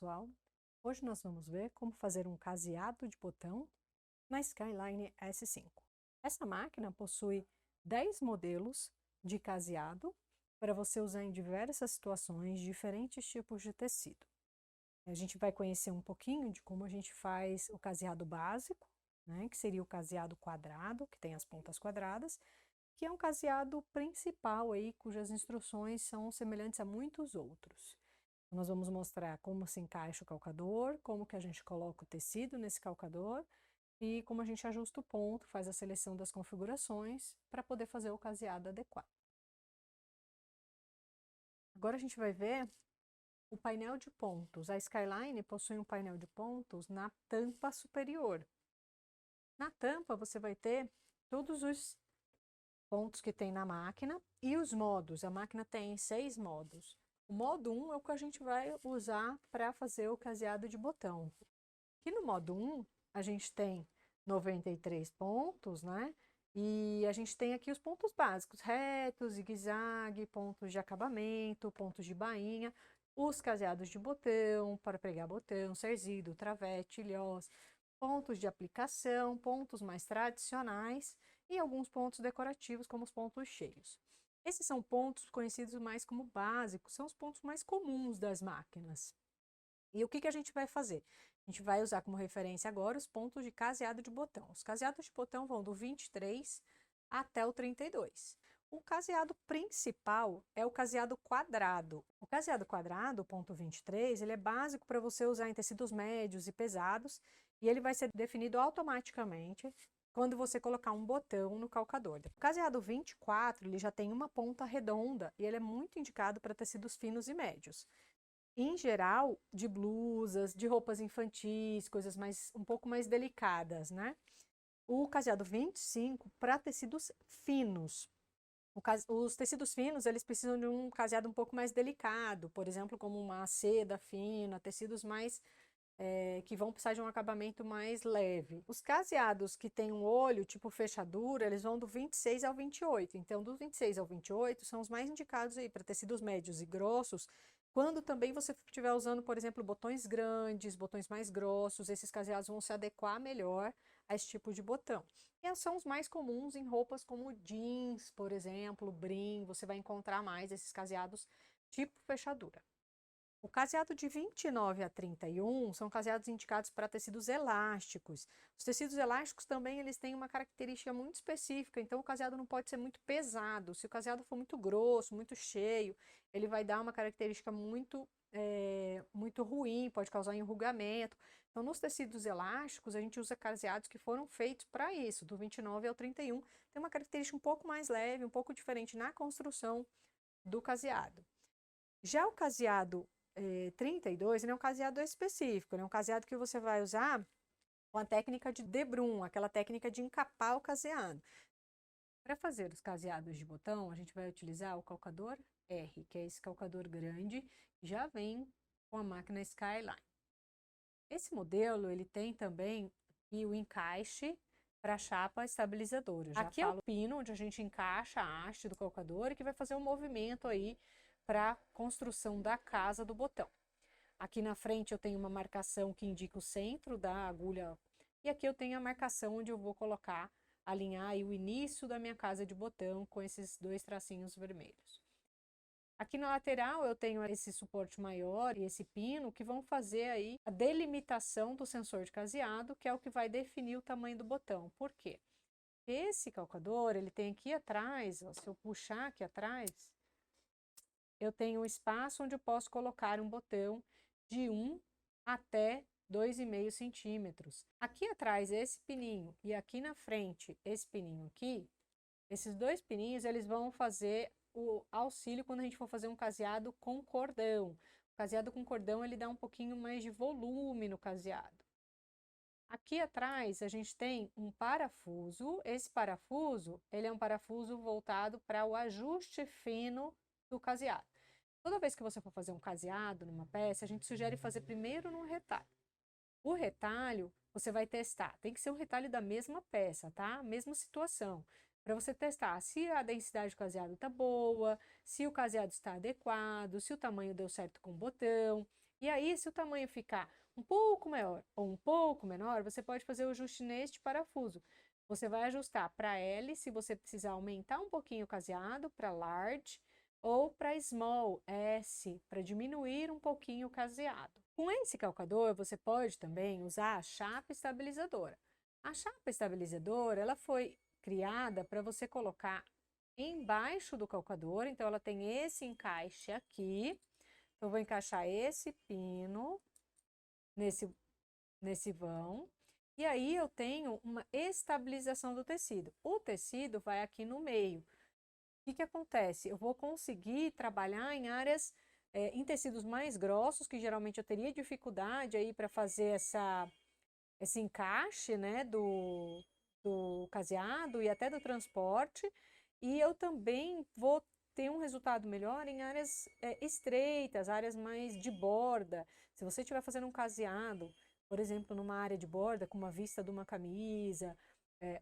pessoal! Hoje nós vamos ver como fazer um caseado de botão na Skyline S5. Essa máquina possui 10 modelos de caseado para você usar em diversas situações, diferentes tipos de tecido. A gente vai conhecer um pouquinho de como a gente faz o caseado básico, né, que seria o caseado quadrado, que tem as pontas quadradas, que é um caseado principal aí, cujas instruções são semelhantes a muitos outros. Nós vamos mostrar como se encaixa o calcador, como que a gente coloca o tecido nesse calcador e como a gente ajusta o ponto, faz a seleção das configurações para poder fazer o caseado adequado. Agora a gente vai ver o painel de pontos. A Skyline possui um painel de pontos na tampa superior. Na tampa você vai ter todos os pontos que tem na máquina e os modos. A máquina tem 6 modos. O modo 1 é o que a gente vai usar para fazer o caseado de botão. Aqui no modo 1, a gente tem 93 pontos, né? E a gente tem aqui os pontos básicos, retos, zigue-zague, pontos de acabamento, pontos de bainha, os caseados de botão, para pregar botão, cerzido, travete, ilhós, pontos de aplicação, pontos mais tradicionais e alguns pontos decorativos, como os pontos cheios. Esses são pontos conhecidos mais como básicos, são os pontos mais comuns das máquinas. E o que a gente vai fazer? A gente vai usar como referência agora os pontos de caseado de botão. Os caseados de botão vão do 23 até o 32. O caseado principal é o caseado quadrado. O caseado quadrado, o ponto 23, ele é básico para você usar em tecidos médios e pesados, e ele vai ser definido automaticamente quando você colocar um botão no calcador. O caseado 24, ele já tem uma ponta redonda e ele é muito indicado para tecidos finos e médios. Em geral, de blusas, de roupas infantis, coisas um pouco mais delicadas, né? O caseado 25 para tecidos finos. Os tecidos finos, eles precisam de um caseado um pouco mais delicado, por exemplo, como uma seda fina, tecidos mais que vão precisar de um acabamento mais leve. Os caseados que têm um olho, tipo fechadura, eles vão do 26 ao 28. Então, do 26 ao 28 são os mais indicados aí para tecidos médios e grossos, quando também você estiver usando, por exemplo, botões grandes, botões mais grossos, esses caseados vão se adequar melhor a esse tipo de botão. E são os mais comuns em roupas como jeans, por exemplo, brim, você vai encontrar mais esses caseados tipo fechadura. O caseado de 29 a 31 são caseados indicados para tecidos elásticos. Os tecidos elásticos também eles têm uma característica muito específica, então o caseado não pode ser muito pesado. Se o caseado for muito grosso, muito cheio, ele vai dar uma característica muito ruim, pode causar enrugamento. Então, nos tecidos elásticos, a gente usa caseados que foram feitos para isso, do 29 ao 31. Tem uma característica um pouco mais leve, um pouco diferente na construção do caseado. Já o caseado 32, ele é um caseado específico, ele é um caseado que você vai usar com a técnica de debrum, aquela técnica de encapar o caseado. Para fazer os caseados de botão, a gente vai utilizar o calcador R, que é esse calcador grande, já vem com a máquina Skyline. Esse modelo, ele tem também aqui o encaixe para a chapa estabilizadora. Aqui é o pino onde a gente encaixa a haste do calcador e que vai fazer um movimento aí para a construção da casa do botão. Aqui na frente eu tenho uma marcação que indica o centro da agulha e aqui eu tenho a marcação onde eu vou colocar, alinhar aí o início da minha casa de botão com esses 2 tracinhos vermelhos. Aqui na lateral eu tenho esse suporte maior e esse pino que vão fazer aí a delimitação do sensor de caseado, que é o que vai definir o tamanho do botão. Por quê? Esse calcador, ele tem aqui atrás, ó, se eu puxar aqui atrás, eu tenho um espaço onde eu posso colocar um botão de 1 até 2,5 centímetros. Aqui atrás esse pininho e aqui na frente esse pininho aqui, esses 2 pininhos eles vão fazer o auxílio quando a gente for fazer um caseado com cordão. O caseado com cordão ele dá um pouquinho mais de volume no caseado. Aqui atrás a gente tem um parafuso. Esse parafuso ele é um parafuso voltado para o ajuste fino do caseado. Toda vez que você for fazer um caseado numa peça, a gente sugere fazer primeiro no retalho. O retalho, você vai testar, tem que ser um retalho da mesma peça, tá? Mesma situação, para você testar se a densidade do caseado está boa, se o caseado está adequado, se o tamanho deu certo com o botão. E aí, se o tamanho ficar um pouco maior ou um pouco menor, você pode fazer o ajuste neste parafuso. Você vai ajustar para L, se você precisar aumentar um pouquinho o caseado, para large, ou para small, S, para diminuir um pouquinho o caseado. Com esse calcador, você pode também usar a chapa estabilizadora. A chapa estabilizadora, ela foi criada para você colocar embaixo do calcador, então ela tem esse encaixe aqui. Eu vou encaixar esse pino nesse vão, e aí eu tenho uma estabilização do tecido. O tecido vai aqui no meio. O que acontece? Eu vou conseguir trabalhar em áreas, em tecidos mais grossos, que geralmente eu teria dificuldade aí para fazer esse encaixe, né, do caseado e até do transporte, e eu também vou ter um resultado melhor em áreas estreitas, áreas mais de borda. Se você estiver fazendo um caseado, por exemplo, numa área de borda, com uma vista de uma camisa,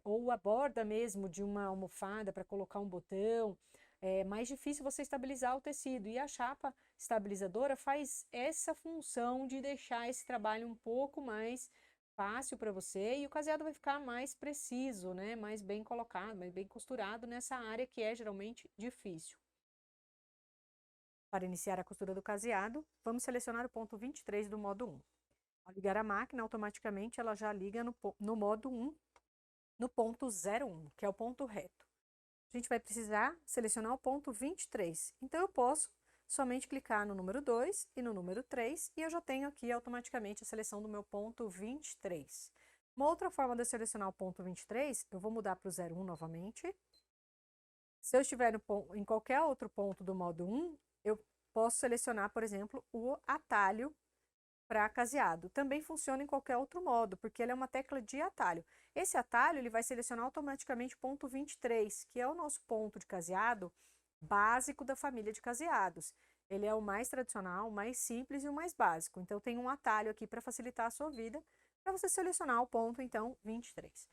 ou a borda mesmo de uma almofada para colocar um botão, é mais difícil você estabilizar o tecido. E a chapa estabilizadora faz essa função de deixar esse trabalho um pouco mais fácil para você e o caseado vai ficar mais preciso, né? Mais bem colocado, mais bem costurado nessa área que é geralmente difícil. Para iniciar a costura do caseado, vamos selecionar o ponto 23 do modo 1. Ao ligar a máquina, automaticamente ela já liga no modo 1, no ponto 01, que é o ponto reto. A gente vai precisar selecionar o ponto 23. Então, eu posso somente clicar no número 2 e no número 3 e eu já tenho aqui automaticamente a seleção do meu ponto 23. Uma outra forma de eu selecionar o ponto 23, eu vou mudar para o 01 novamente. Se eu estiver em qualquer outro ponto do modo 1, eu posso selecionar, por exemplo, o atalho para caseado. Também funciona em qualquer outro modo, porque ele é uma tecla de atalho. Esse atalho ele vai selecionar automaticamente o ponto 23, que é o nosso ponto de caseado básico da família de caseados. Ele é o mais tradicional, o mais simples e o mais básico. Então, tem um atalho aqui para facilitar a sua vida, para você selecionar o ponto, então, 23.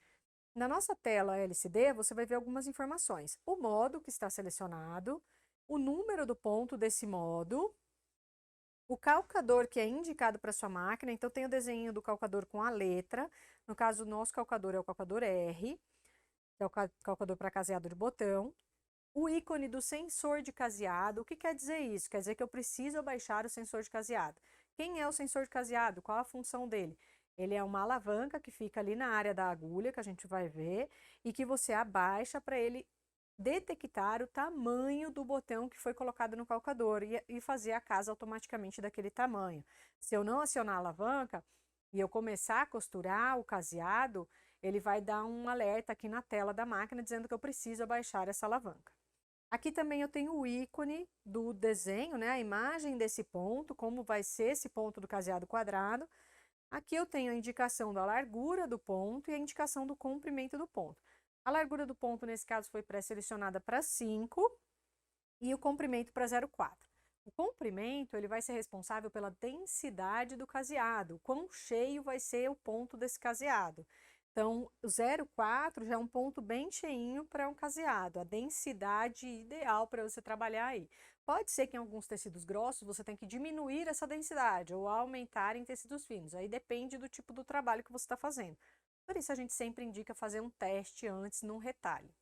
Na nossa tela LCD, você vai ver algumas informações. O modo que está selecionado, o número do ponto desse modo, o calcador que é indicado para sua máquina, então tem o desenho do calcador com a letra, no caso o nosso calcador é o calcador R, que é o calcador para caseado de botão, o ícone do sensor de caseado. O que quer dizer isso? Quer dizer que eu preciso baixar o sensor de caseado. Quem é o sensor de caseado? Qual a função dele? Ele é uma alavanca que fica ali na área da agulha, que a gente vai ver, e que você abaixa para ele detectar o tamanho do botão que foi colocado no calcador e fazer a casa automaticamente daquele tamanho. Se eu não acionar a alavanca e eu começar a costurar o caseado, ele vai dar um alerta aqui na tela da máquina dizendo que eu preciso abaixar essa alavanca. Aqui também eu tenho o ícone do desenho, né, a imagem desse ponto, como vai ser esse ponto do caseado quadrado. Aqui eu tenho a indicação da largura do ponto e a indicação do comprimento do ponto. A largura do ponto, nesse caso, foi pré-selecionada para 5 e o comprimento para 0,4. O comprimento ele vai ser responsável pela densidade do caseado, o quão cheio vai ser o ponto desse caseado. Então, o 0,4 já é um ponto bem cheinho para um caseado, a densidade ideal para você trabalhar aí. Pode ser que em alguns tecidos grossos você tenha que diminuir essa densidade ou aumentar em tecidos finos, aí depende do tipo do trabalho que você está fazendo. Por isso a gente sempre indica fazer um teste antes num retalho.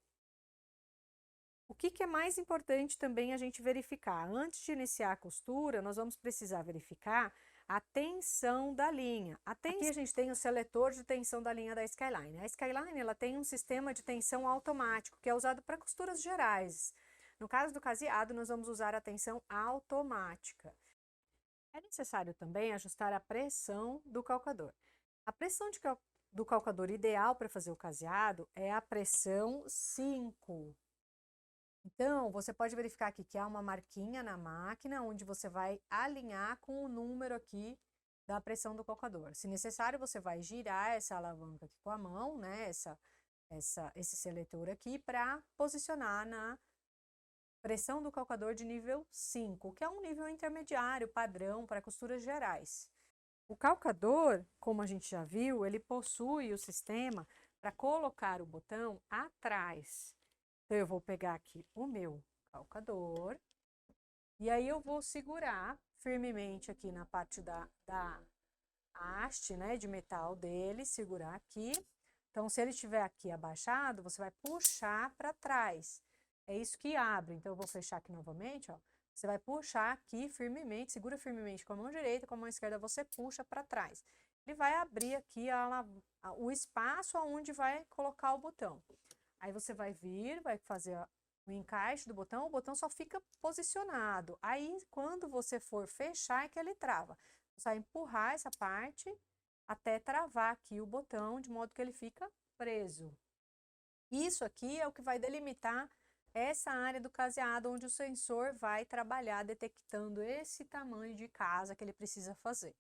O que é mais importante também a gente verificar? Antes de iniciar a costura, nós vamos precisar verificar a tensão da linha. Aqui a gente tem o seletor de tensão da linha da Skyline. A Skyline ela tem um sistema de tensão automático, que é usado para costuras gerais. No caso do caseado, nós vamos usar a tensão automática. É necessário também ajustar a pressão do calcador. A pressão do calcador ideal para fazer o caseado é a pressão 5. Então, você pode verificar aqui que há uma marquinha na máquina, onde você vai alinhar com o número aqui da pressão do calcador. Se necessário, você vai girar essa alavanca aqui com a mão, né, esse seletor aqui, para posicionar na pressão do calcador de nível 5, que é um nível intermediário, padrão, para costuras gerais. O calcador, como a gente já viu, ele possui o sistema para colocar o botão atrás. Então, eu vou pegar aqui o meu calcador e aí eu vou segurar firmemente aqui na parte da haste, né, de metal dele, segurar aqui. Então, se ele estiver aqui abaixado, você vai puxar para trás. É isso que abre. Então, eu vou fechar aqui novamente, ó. Você vai puxar aqui firmemente, segura firmemente com a mão direita, com a mão esquerda você puxa para trás. Ele vai abrir aqui o espaço onde vai colocar o botão. Aí você vai vir, vai fazer o encaixe do botão, o botão só fica posicionado. Aí, quando você for fechar, é que ele trava. Você vai empurrar essa parte até travar aqui o botão, de modo que ele fica preso. Isso aqui é o que vai delimitar essa área do caseado, onde o sensor vai trabalhar detectando esse tamanho de casa que ele precisa fazer.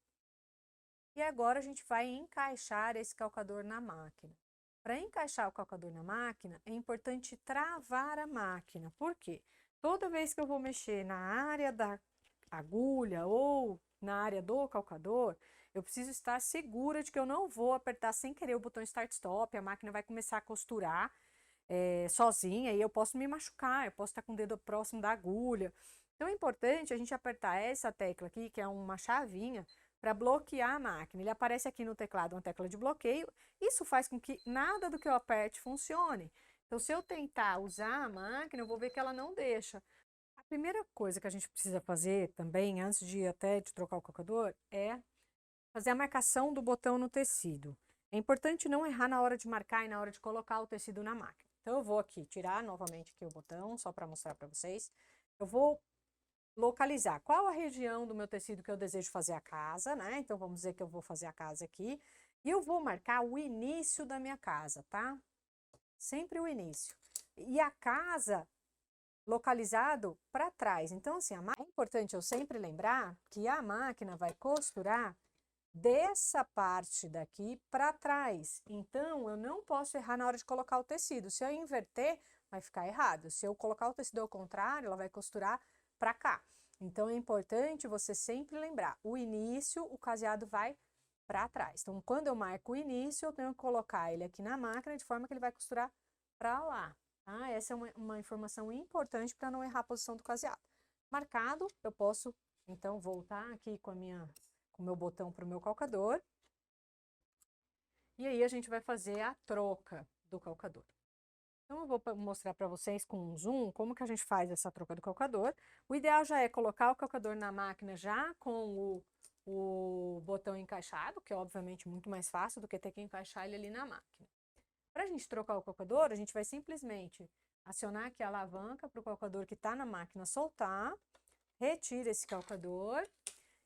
E agora a gente vai encaixar esse calcador na máquina. Para encaixar o calcador na máquina, é importante travar a máquina. Por quê? Toda vez que eu vou mexer na área da agulha ou na área do calcador, eu preciso estar segura de que eu não vou apertar sem querer o botão Start Stop, a máquina vai começar a costurar sozinha e eu posso me machucar, eu posso estar com o dedo próximo da agulha. Então é importante a gente apertar essa tecla aqui, que é uma chavinha, para bloquear a máquina. Ele aparece aqui no teclado uma tecla de bloqueio, isso faz com que nada do que eu aperte funcione. Então, se eu tentar usar a máquina, eu vou ver que ela não deixa. A primeira coisa que a gente precisa fazer também, antes de até de trocar o calcador, é fazer a marcação do botão no tecido. É importante não errar na hora de marcar e na hora de colocar o tecido na máquina. Então, eu vou aqui tirar novamente aqui o botão, só para mostrar para vocês. Eu vou localizar qual a região do meu tecido que eu desejo fazer a casa, né? Então, vamos dizer que eu vou fazer a casa aqui. E eu vou marcar o início da minha casa, tá? Sempre o início. E a casa localizado para trás. Então, assim, é importante eu sempre lembrar que a máquina vai costurar dessa parte daqui para trás. Então, eu não posso errar na hora de colocar o tecido. Se eu inverter, vai ficar errado. Se eu colocar o tecido ao contrário, ela vai costurar para cá. Então, é importante você sempre lembrar, o início, o caseado vai para trás. Então, quando eu marco o início, eu tenho que colocar ele aqui na máquina, de forma que ele vai costurar para lá. Tá? Essa é uma informação importante para não errar a posição do caseado. Marcado, eu posso, então, voltar aqui com o meu botão para o meu calcador. E aí, a gente vai fazer a troca do calcador. Então, eu vou mostrar para vocês com um zoom como que a gente faz essa troca do calcador. O ideal já é colocar o calcador na máquina já com o botão encaixado, que é obviamente muito mais fácil do que ter que encaixar ele ali na máquina. Para a gente trocar o calcador, a gente vai simplesmente acionar aqui a alavanca para o calcador que está na máquina soltar, retira esse calcador,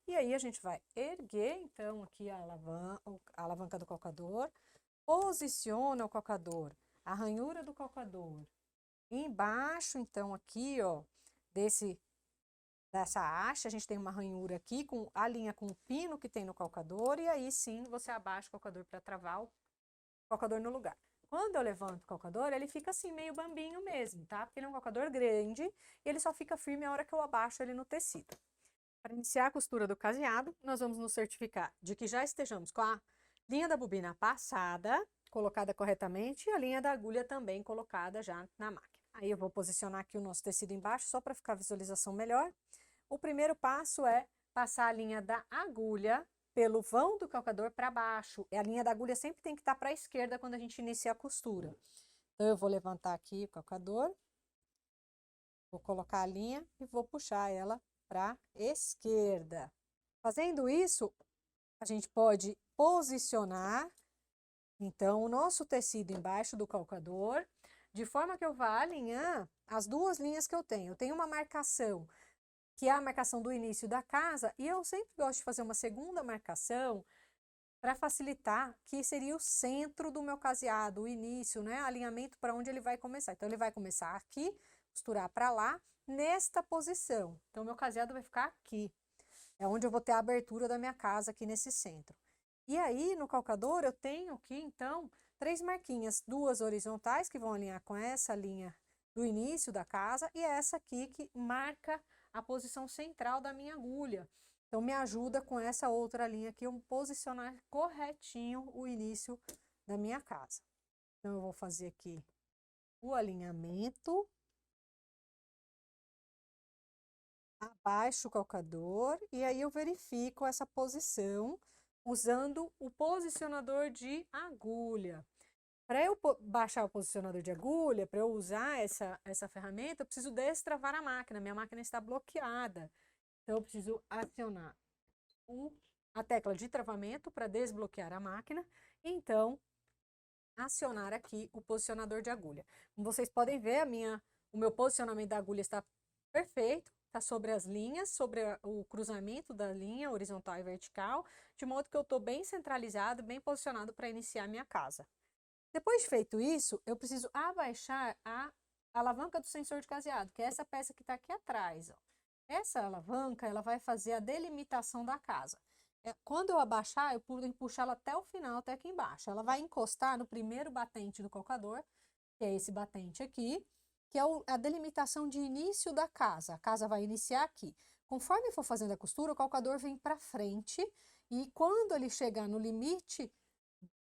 e aí a gente vai erguer então aqui a alavanca do calcador, posiciona o calcador, a ranhura do calcador embaixo, então aqui, ó, dessa haste, a gente tem uma ranhura aqui, com a linha com o pino que tem no calcador, e aí sim você abaixa o calcador para travar o calcador no lugar. Quando eu levanto o calcador, ele fica assim, meio bambinho mesmo, tá? Porque ele é um calcador grande e ele só fica firme a hora que eu abaixo ele no tecido. Para iniciar a costura do caseado, nós vamos nos certificar de que já estejamos com a linha da bobina passada, colocada corretamente, e a linha da agulha também colocada já na máquina. Aí eu vou posicionar aqui o nosso tecido embaixo, só para ficar a visualização melhor. O primeiro passo é passar a linha da agulha pelo vão do calcador para baixo. A linha da agulha sempre tem que estar para a esquerda quando a gente inicia a costura. Então, eu vou levantar aqui o calcador, vou colocar a linha e vou puxar ela para a esquerda. Fazendo isso, a gente pode posicionar, então, o nosso tecido embaixo do calcador, de forma que eu vá alinhar as duas linhas que eu tenho. Eu tenho uma marcação, que é a marcação do início da casa, e eu sempre gosto de fazer uma segunda marcação para facilitar, que seria o centro do meu caseado, o início, né? Alinhamento para onde ele vai começar. Então, ele vai começar aqui, costurar para lá, nesta posição. Então, meu caseado vai ficar aqui. É onde eu vou ter a abertura da minha casa, aqui nesse centro. E aí, no calcador, eu tenho aqui, então, 3 marquinhas, 2 horizontais, que vão alinhar com essa linha do início da casa, e essa aqui que marca a posição central da minha agulha. Então, me ajuda com essa outra linha aqui, eu posicionar corretinho o início da minha casa. Então, eu vou fazer aqui o alinhamento. abaixo o calcador e aí eu verifico essa posição usando o posicionador de agulha. Para eu baixar o posicionador de agulha, para eu usar essa ferramenta, eu preciso destravar a máquina. Minha máquina está bloqueada. Então, eu preciso acionar a tecla de travamento para desbloquear a máquina. E então, acionar aqui o posicionador de agulha. Como vocês podem ver, o meu posicionamento da agulha está perfeito. Está sobre as linhas, sobre o cruzamento da linha horizontal e vertical, de modo que eu estou bem centralizado, bem posicionado para iniciar minha casa. Depois de feito isso, eu preciso abaixar a alavanca do sensor de caseado, que é essa peça que está aqui atrás. Ó. Essa alavanca, ela vai fazer a delimitação da casa. Quando eu abaixar, eu pude puxá-la até o final, até aqui embaixo. Ela vai encostar no primeiro batente do calcador, que é esse batente aqui, que é a delimitação de início da casa. A casa vai iniciar aqui. Conforme for fazendo a costura, o calcador vem para frente e quando ele chegar no limite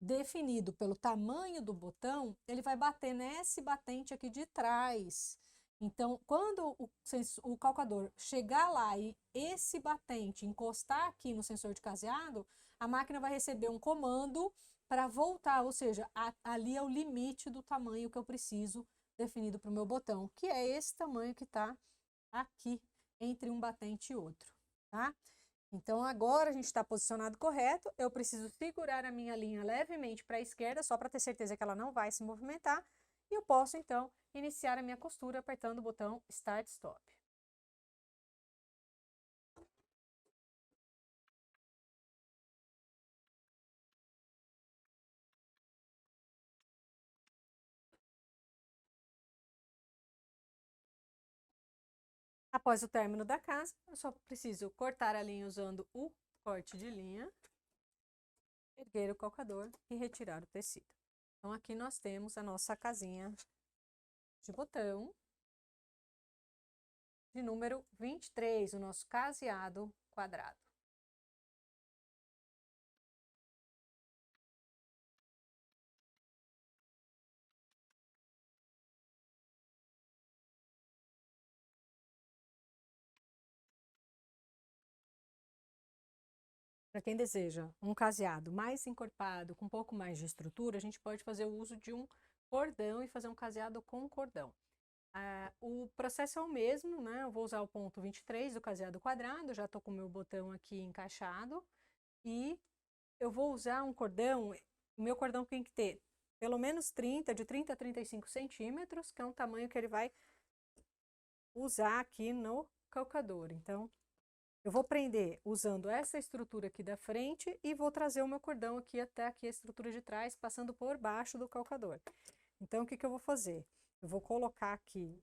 definido pelo tamanho do botão, ele vai bater nesse batente aqui de trás. Então, quando o calcador chegar lá e esse batente encostar aqui no sensor de caseado, a máquina vai receber um comando para voltar, ou seja, ali é o limite do tamanho que eu preciso definido para o meu botão, que é esse tamanho que está aqui entre um batente e outro, tá? Então, agora a gente está posicionado correto, eu preciso segurar a minha linha levemente para a esquerda, só para ter certeza que ela não vai se movimentar, e eu posso, então, iniciar a minha costura apertando o botão Start Stop. Após o término da casa, eu só preciso cortar a linha usando o corte de linha, erguer o calcador e retirar o tecido. Então, aqui nós temos a nossa casinha de botão de número 23, o nosso caseado quadrado. Para quem deseja um caseado mais encorpado, com um pouco mais de estrutura, a gente pode fazer o uso de um cordão e fazer um caseado com cordão. O processo é o mesmo, né? Eu vou usar o ponto 23 do caseado quadrado, já estou com o meu botão aqui encaixado. E eu vou usar um cordão, o meu cordão tem que ter pelo menos de 30 a 35 centímetros, que é um tamanho que ele vai usar aqui no calcador. Então, eu vou prender usando essa estrutura aqui da frente e vou trazer o meu cordão aqui até aqui a estrutura de trás, passando por baixo do calcador. Então, o que que eu vou fazer? Eu vou colocar aqui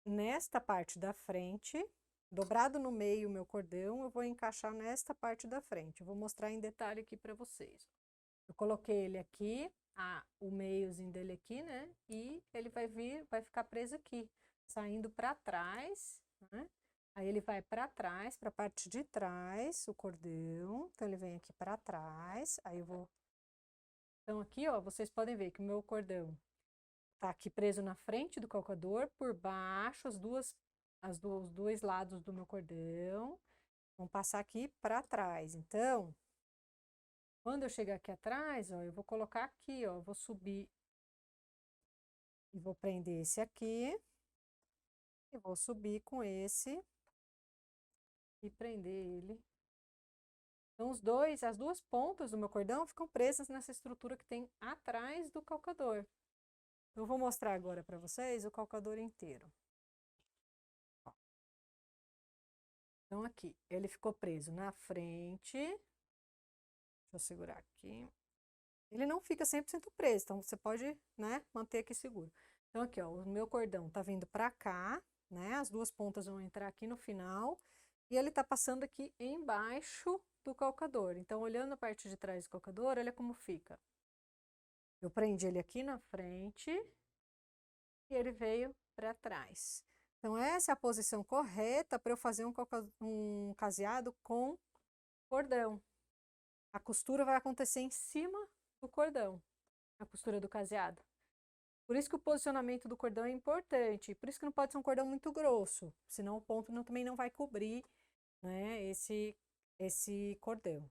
nesta parte da frente, dobrado no meio o meu cordão, eu vou encaixar nesta parte da frente. Eu vou mostrar em detalhe aqui para vocês. Eu coloquei ele aqui, o meiozinho dele aqui, né? E ele vai ficar preso aqui, saindo para trás, né? Aí ele vai para trás, para a parte de trás, o cordão. Então, ele vem aqui para trás. Aí eu vou... Então, aqui, ó, vocês podem ver que o meu cordão tá aqui preso na frente do calcador, por baixo, os dois lados do meu cordão. Vão passar aqui para trás. Então, quando eu chegar aqui atrás, ó, eu vou colocar aqui, ó, vou subir e vou prender esse aqui. E vou subir com esse e prender ele. Então, as duas pontas do meu cordão ficam presas nessa estrutura que tem atrás do calcador. Eu vou mostrar agora para vocês o calcador inteiro. Ó. Então, aqui, ele ficou preso na frente. Deixa eu segurar aqui. Ele não fica 100% preso, então você pode, né, manter aqui seguro. Então, aqui, ó, o meu cordão tá vindo para cá, né? As duas pontas vão entrar aqui no final. E ele tá passando aqui embaixo do calcador. Então, olhando a parte de trás do calcador, olha como fica. Eu prendi ele aqui na frente e ele veio para trás. Então, essa é a posição correta para eu fazer um caseado com cordão. A costura vai acontecer em cima do cordão, a costura do caseado. Por isso que o posicionamento do cordão é importante. Por isso que não pode ser um cordão muito grosso, senão o ponto também não vai cobrir, né, esse cordão.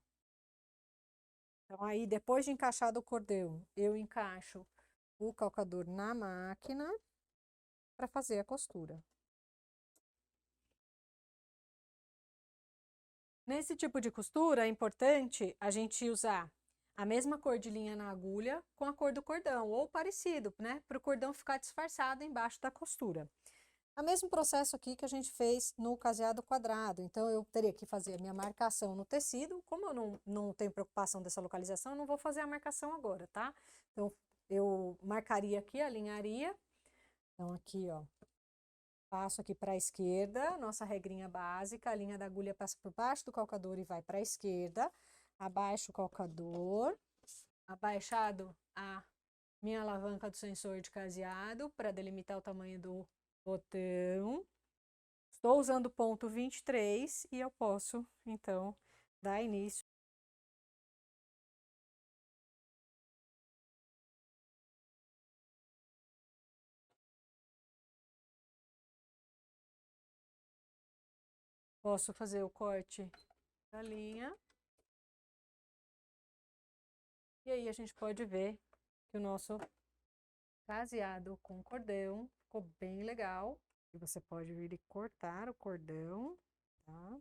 Então, aí, depois de encaixado o cordão, eu encaixo o calcador na máquina para fazer a costura. Nesse tipo de costura, é importante a gente usar a mesma cor de linha na agulha com a cor do cordão, ou parecido, né? Para o cordão ficar disfarçado embaixo da costura. É o mesmo processo aqui que a gente fez no caseado quadrado. Então, eu teria que fazer a minha marcação no tecido. Como eu não tenho preocupação dessa localização, eu não vou fazer a marcação agora, tá? Então, eu marcaria aqui, alinharia. Então, aqui, ó, passo aqui para a esquerda, nossa regrinha básica, a linha da agulha passa por baixo do calcador e vai para a esquerda. Abaixo o calcador, abaixado a minha alavanca do sensor de caseado para delimitar o tamanho do botão. Estou usando o ponto 23 e eu posso, então, dar início. Posso fazer o corte da linha. E aí a gente pode ver que o nosso caseado com cordão ficou bem legal. E você pode vir e cortar o cordão, tá?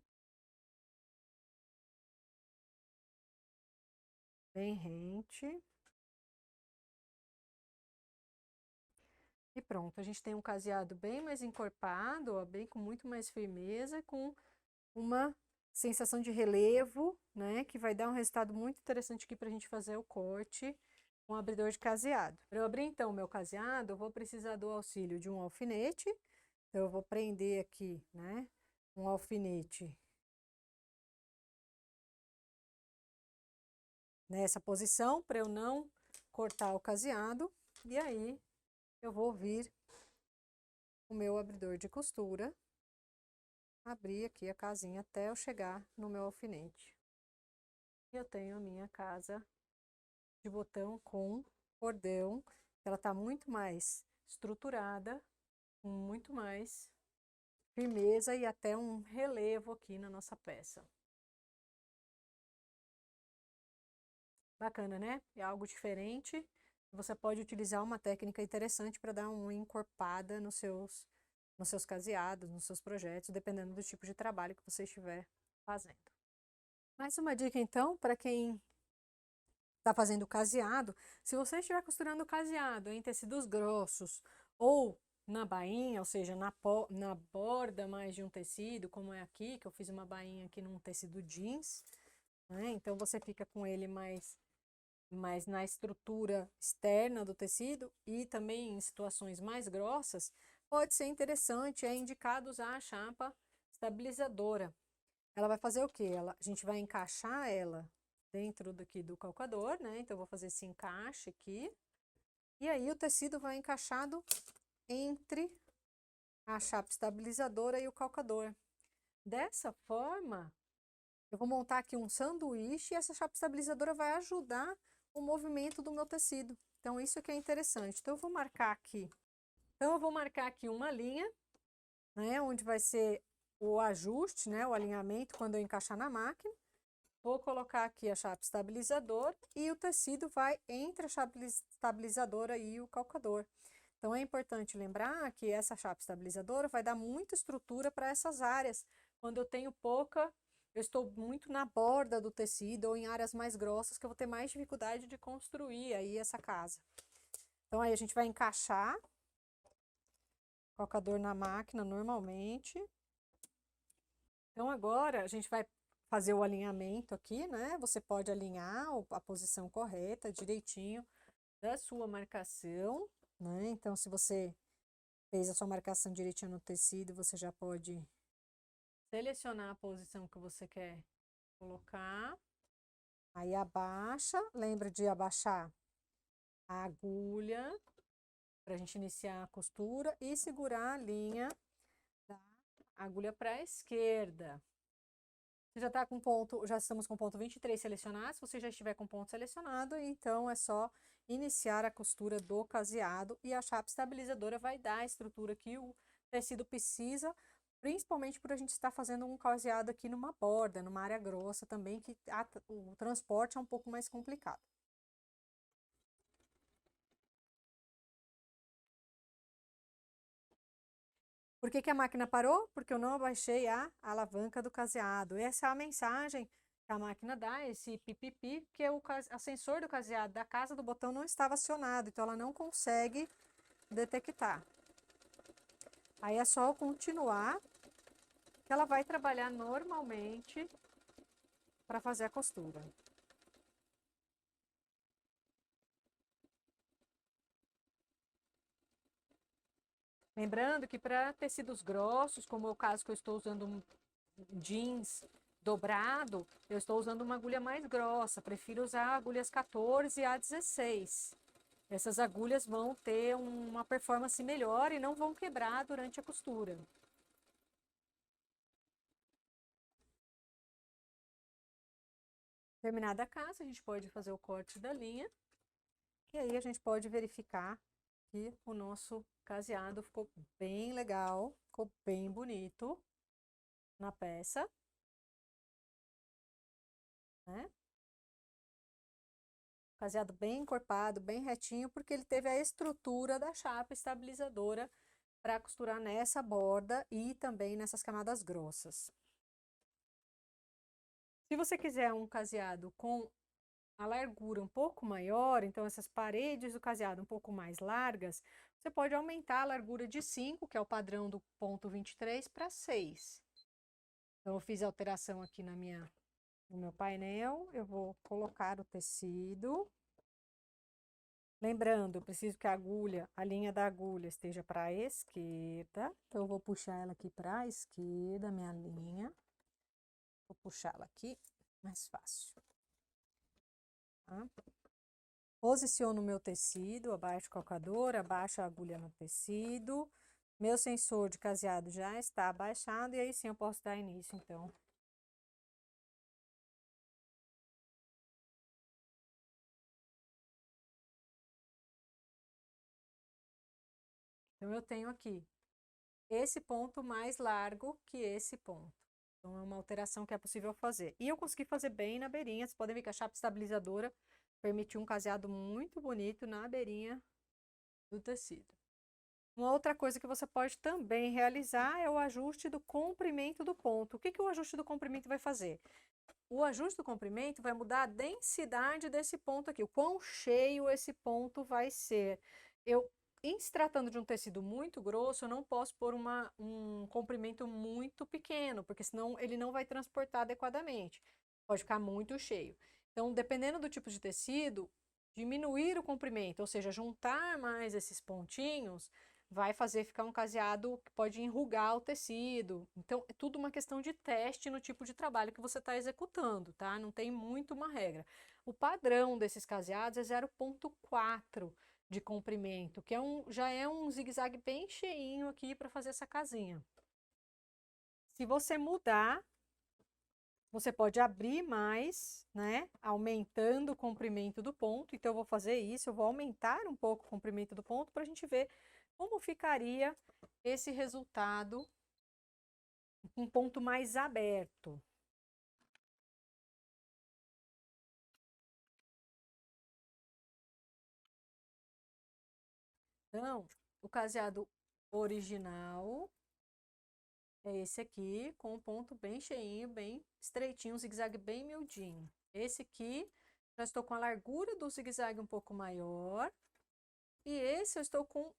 Bem rente. E pronto, a gente tem um caseado bem mais encorpado, ó, bem com muito mais firmeza, com uma sensação de relevo, né? Que vai dar um resultado muito interessante aqui para a gente fazer o corte com o abridor de caseado. Para eu abrir então o meu caseado, eu vou precisar do auxílio de um alfinete. Então, eu vou prender aqui, né? Um alfinete nessa posição para eu não cortar o caseado. E aí, eu vou vir o meu abridor de costura, abrir aqui a casinha até eu chegar no meu alfinete. E eu tenho a minha casa de botão com cordão. Ela está muito mais estruturada, com muito mais firmeza e até um relevo aqui na nossa peça. Bacana, né? É algo diferente. Você pode utilizar uma técnica interessante para dar uma encorpada nos seus caseados, nos seus projetos, dependendo do tipo de trabalho que você estiver fazendo. Mais uma dica, então, para quem está fazendo caseado. Se você estiver costurando caseado em tecidos grossos ou na bainha, ou seja, na borda mais de um tecido, como é aqui, que eu fiz uma bainha aqui num tecido jeans, né? Então, você fica com ele mais na estrutura externa do tecido e também em situações mais grossas, pode ser interessante, é indicado usar a chapa estabilizadora. Ela vai fazer o quê? A gente vai encaixar ela dentro daqui do calcador, né? Então, eu vou fazer esse encaixe aqui. E aí, o tecido vai encaixado entre a chapa estabilizadora e o calcador. Dessa forma, eu vou montar aqui um sanduíche e essa chapa estabilizadora vai ajudar o movimento do meu tecido. Então, isso que é interessante. Então, eu vou marcar aqui. Então, eu vou marcar aqui uma linha, né? Onde vai ser o ajuste, né? O alinhamento quando eu encaixar na máquina. Vou colocar aqui a chapa estabilizadora e o tecido vai entre a chapa estabilizadora e o calcador. Então, é importante lembrar que essa chapa estabilizadora vai dar muita estrutura para essas áreas. Quando eu tenho pouca, eu estou muito na borda do tecido ou em áreas mais grossas que eu vou ter mais dificuldade de construir aí essa casa. Então, aí a gente vai encaixar o calcador na máquina normalmente. Então, agora a gente vai fazer o alinhamento aqui, né? Você pode alinhar a posição correta, direitinho, da sua marcação, né? Então, se você fez a sua marcação direitinho no tecido, você já pode selecionar a posição que você quer colocar. Aí, abaixa, lembra de abaixar a agulha para a gente iniciar a costura e segurar a linha da agulha para a esquerda. Você já está com ponto, já estamos com ponto 23 selecionado. Se você já estiver com ponto selecionado, então é só iniciar a costura do caseado e a chapa estabilizadora vai dar a estrutura que o tecido precisa, principalmente por a gente estar fazendo um caseado aqui numa borda, numa área grossa também, que o transporte é um pouco mais complicado. Por que que a máquina parou? Porque eu não abaixei a alavanca do caseado. Essa é a mensagem que a máquina dá, esse pipipi, porque o sensor do caseado da casa do botão não estava acionado, então ela não consegue detectar. Aí é só eu continuar, que ela vai trabalhar normalmente para fazer a costura. Lembrando que para tecidos grossos, como é o caso que eu estou usando um jeans dobrado, eu estou usando uma agulha mais grossa, prefiro usar agulhas 14 a 16. Essas agulhas vão ter uma performance melhor e não vão quebrar durante a costura. Terminada a casa, a gente pode fazer o corte da linha e aí a gente pode verificar que o nosso caseado ficou bem legal, ficou bem bonito na peça, né? Caseado bem encorpado, bem retinho, porque ele teve a estrutura da chapa estabilizadora para costurar nessa borda e também nessas camadas grossas. Se você quiser um caseado com a largura um pouco maior, então essas paredes do caseado um pouco mais largas, você pode aumentar a largura de 5, que é o padrão do ponto 23, para 6. Então, eu fiz a alteração aqui no meu painel, eu vou colocar o tecido. Lembrando, eu preciso que a linha da agulha esteja para a esquerda. Então, eu vou puxar ela aqui para a esquerda, minha linha. Vou puxá-la aqui, mais fácil. Tá? Posiciono o meu tecido, abaixo o calcador, abaixo a agulha no tecido. Meu sensor de caseado já está abaixado e aí sim eu posso dar início, então. Então, eu tenho aqui esse ponto mais largo que esse ponto. Então, é uma alteração que é possível fazer. E eu consegui fazer bem na beirinha. Vocês podem ver que a chapa estabilizadora permitiu um caseado muito bonito na beirinha do tecido. Uma outra coisa que você pode também realizar é o ajuste do comprimento do ponto. O que que o ajuste do comprimento vai fazer? O ajuste do comprimento vai mudar a densidade desse ponto aqui, o quão cheio esse ponto vai ser. Em se tratando de um tecido muito grosso, eu não posso pôr um comprimento muito pequeno, porque senão ele não vai transportar adequadamente. Pode ficar muito cheio. Então, dependendo do tipo de tecido, diminuir o comprimento, ou seja, juntar mais esses pontinhos, vai fazer ficar um caseado que pode enrugar o tecido. Então, é tudo uma questão de teste no tipo de trabalho que você está executando, tá? Não tem muito uma regra. O padrão desses caseados é 0,4 de comprimento, que já é um zigue-zague bem cheinho aqui para fazer essa casinha. Se você mudar, você pode abrir mais, né? Aumentando o comprimento do ponto. Então, eu vou fazer isso, eu vou aumentar um pouco o comprimento do ponto para a gente ver como ficaria esse resultado com um ponto mais aberto. Então, o caseado original é esse aqui, com um ponto bem cheinho, bem estreitinho, um zigue-zague bem miudinho. Esse aqui, já estou com a largura do zigue-zague um pouco maior. E esse eu estou com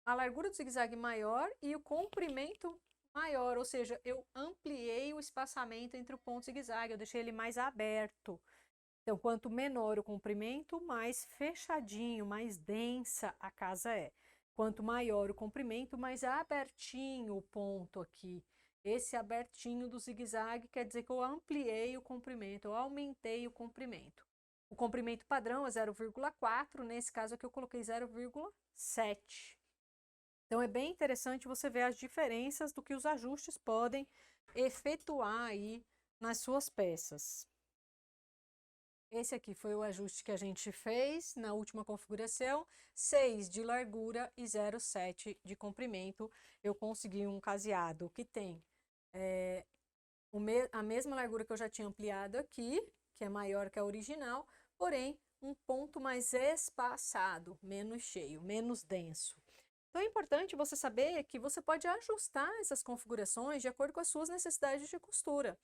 a largura do zigue-zague maior e o comprimento maior, ou seja, eu ampliei o espaçamento entre o ponto zigue-zague, eu deixei ele mais aberto. Então, quanto menor o comprimento, mais fechadinho, mais densa a casa é. Quanto maior o comprimento, mais abertinho o ponto aqui. Esse abertinho do zigue-zague quer dizer que eu ampliei o comprimento, eu aumentei o comprimento. O comprimento padrão é 0,4, nesse caso aqui eu coloquei 0,7. Então, é bem interessante você ver as diferenças do que os ajustes podem efetuar aí nas suas peças. Esse aqui foi o ajuste que a gente fez na última configuração, 6 de largura e 0,7 de comprimento. Eu consegui um caseado que tem a mesma largura que eu já tinha ampliado aqui, que é maior que a original, porém um ponto mais espaçado, menos cheio, menos denso. Então é importante você saber que você pode ajustar essas configurações de acordo com as suas necessidades de costura.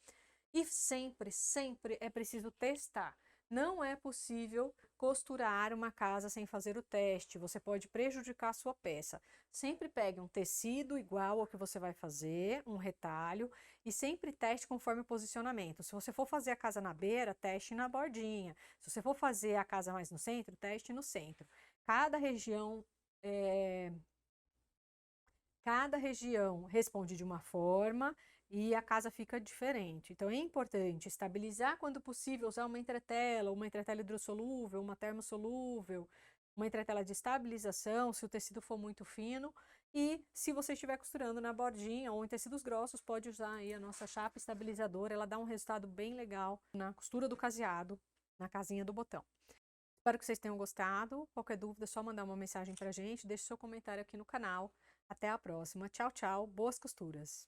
E sempre, sempre é preciso testar. Não é possível costurar uma casa sem fazer o teste, você pode prejudicar a sua peça. Sempre pegue um tecido igual ao que você vai fazer, um retalho, e sempre teste conforme o posicionamento. Se você for fazer a casa na beira, teste na bordinha. Se você for fazer a casa mais no centro, teste no centro. Cada região responde de uma forma e a casa fica diferente. Então é importante estabilizar quando possível, usar uma entretela hidrossolúvel, uma termossolúvel, uma entretela de estabilização, se o tecido for muito fino. E se você estiver costurando na bordinha ou em tecidos grossos, pode usar aí a nossa chapa estabilizadora, ela dá um resultado bem legal na costura do caseado, na casinha do botão. Espero que vocês tenham gostado. Qualquer dúvida é só mandar uma mensagem pra gente, deixe seu comentário aqui no canal. Até a próxima. Tchau, tchau. Boas costuras.